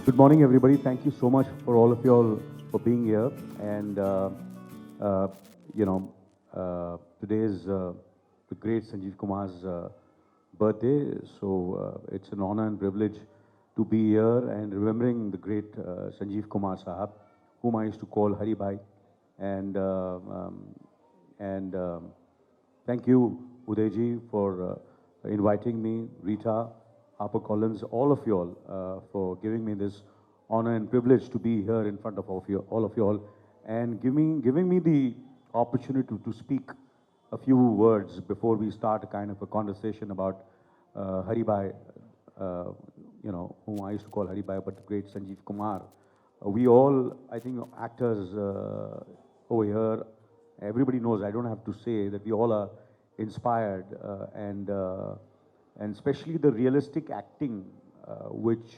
Good morning, everybody. Thank you so much for all of you all for being here. And uh, you know, today is the great Sanjeev Kumar's birthday, so it's an honor and privilege to be here and remembering the great Sanjeev Kumar Sahab, whom I used to call Hari Bhai. And and thank you, Uday Ji, for inviting me, Rita, Harper Collins, all of you all, for giving me this honor and privilege to be here in front of all of you all, and giving me the opportunity to speak a few words before we start a kind of a conversation about Hari Bhai, uh, whom I used to call Hari Bhai, but the great Sanjeev Kumar. We all, I think, actors over here, everybody knows, I don't have to say that we all are inspired and especially the realistic acting which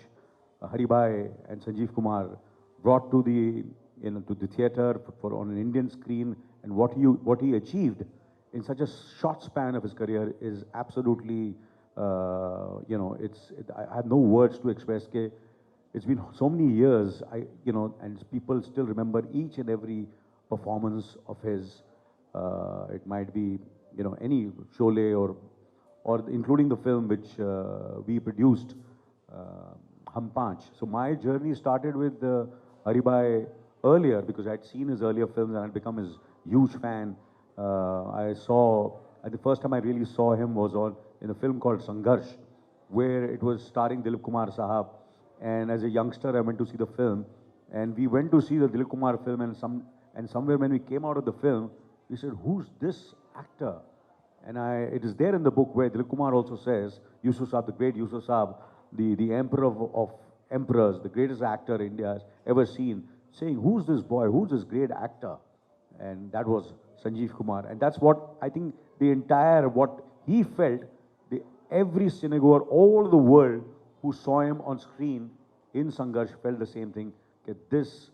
Hari Bhai and Sanjeev Kumar brought to the to the theatre for on an Indian screen, and what he achieved in such a short span of his career is absolutely I have no words to express. It's been so many years, and people still remember each and every performance of his. It might be, any Sholay or including the film which we produced, Hum Panch. So my journey started with Hari Bhai earlier because I'd seen his earlier films and I'd become his huge fan. The first time I really saw him was in a film called Sangharsh, where it was starring Dilip Kumar Sahab. And as a youngster, I went to see the film, and we went to see the Dilip Kumar film, and somewhere when we came out of the film, we said, "Who's this actor?" And it is there in the book where Dilip Kumar also says, Yusuf Saab, the great Yusuf Saab, the emperor of emperors, the greatest actor India has ever seen, saying, "Who's this boy? Who's this great actor?" And that was Sanjeev Kumar. And that's what I think what he felt, every cinegoer all over the world who saw him on screen in Sangharsh felt the same thing, that this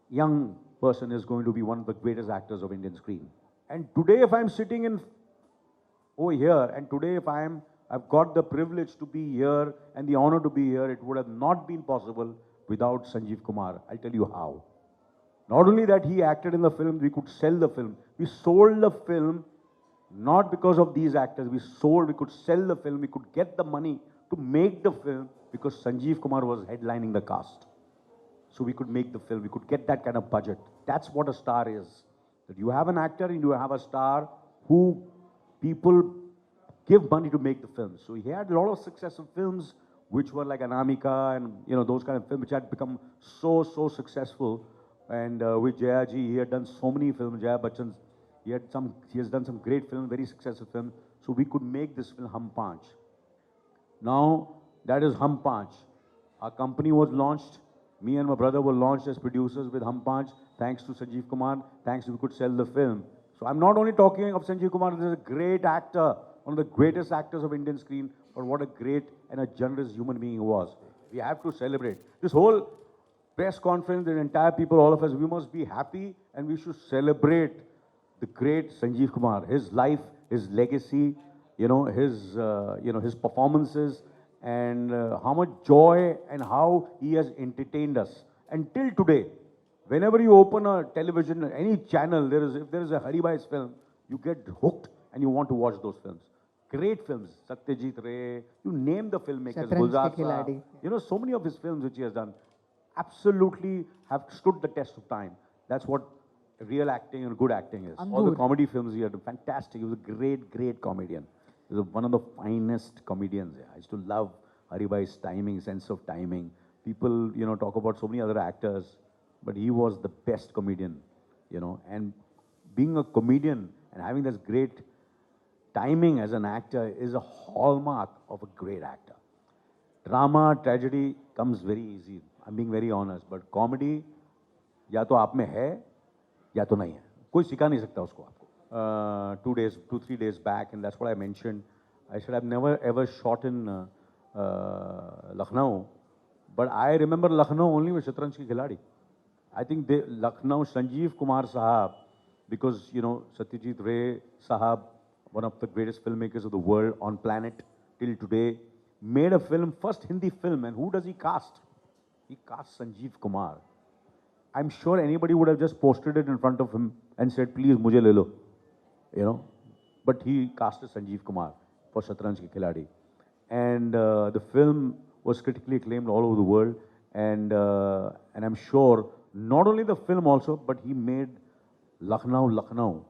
young person is going to be one of the greatest actors of Indian screen. And today, if I'm sitting over here, and today, I've got the privilege to be here and the honor to be here, it would have not been possible without Sanjeev Kumar. I'll tell you how. Not only that he acted in the film, we could sell the film. We sold the film not because of these actors. We could sell the film, we could get the money to make the film because Sanjeev Kumar was headlining the cast. So we could make the film, we could get that kind of budget. That's what a star is. That you have an actor and you have a star who people give money to make the film. So he had a lot of successful films which were like Anamika and those kind of films which had become so successful. And with Jaya ji, he had done so many films. Jaya Bachchan, he has done some great films, very successful films. So we could make this film Hum Panch. Now that is Hum Panch. Our company was launched. Me and my brother were launched as producers with Hum Panch, thanks to Sanjeev Kumar, thanks we could sell the film. So I'm not only talking of Sanjeev Kumar, this is a great actor, one of the greatest actors of Indian screen, but what a great and a generous human being he was. We have to celebrate. This whole press conference, the entire people, all of us, we must be happy and we should celebrate the great Sanjeev Kumar, his life, his legacy, his performances, and how much joy and how he has entertained us. Until today, whenever you open a television, any channel, if there is a Hari Bhai's film, you get hooked and you want to watch those films. Great films, Satyajit Ray, you name the filmmakers, Gulzar Saab, so many of his films which he has done absolutely have stood the test of time. That's what real acting and good acting is. All the comedy films he had done, fantastic. He was a great comedian. He was one of the finest comedians. I used to love Hari Bhai's timing, sense of timing. People, talk about so many other actors, but he was the best comedian, and being a comedian and having this great timing as an actor is a hallmark of a great actor. Drama, tragedy comes very easy. I'm being very honest, but comedy, या तो आप में है या तो नहीं है. कोई सिखा नहीं सकता उसको आपको. 2, 3 days back, and that's what I mentioned. I said I've never ever shot in Lucknow, but I remember Lucknow only with Shatranj Ki Khiladi. I think Lucknow, Sanjeev Kumar Sahab, because Satyajit Ray Sahab, one of the greatest filmmakers of the world on planet till today, made a film, first Hindi film, and who does he cast? He cast Sanjeev Kumar. I'm sure anybody would have just posted it in front of him and said, please, mujhe le lo. You know, but he casted Sanjeev Kumar for Shatranj Ki Khiladi. And the film was critically acclaimed all over the world. And I'm sure not only the film also, but he made Lucknow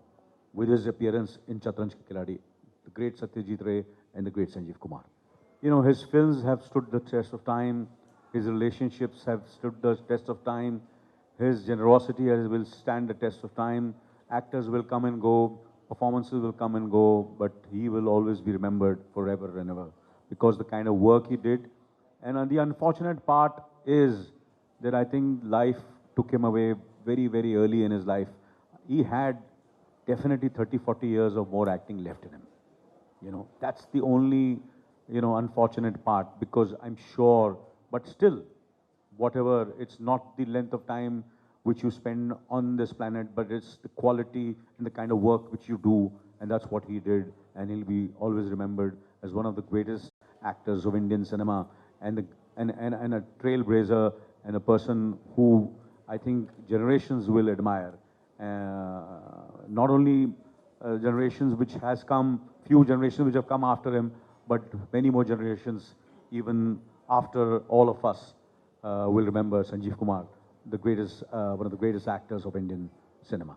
with his appearance in Shatranj Ki Khiladi, the great Satyajit Ray and the great Sanjeev Kumar. You know, his films have stood the test of time. His relationships have stood the test of time. His generosity will stand the test of time. Actors will come and go. Performances will come and go. But he will always be remembered forever and ever because the kind of work he did. And the unfortunate part is that I think life took him away very, very early in his life. He had definitely 30, 40 years of more acting left in him. You know, that's the only, you know, unfortunate part because I'm sure, but still, whatever, it's not the length of time which you spend on this planet, but it's the quality and the kind of work which you do, and that's what he did, and he'll be always remembered as one of the greatest actors of Indian cinema, and a trailblazer, and a person who I think generations will admire. Not only generations which has come, few generations which have come after him, but many more generations, even after all of us, will remember Sanjeev Kumar, the greatest, one of the greatest actors of Indian cinema.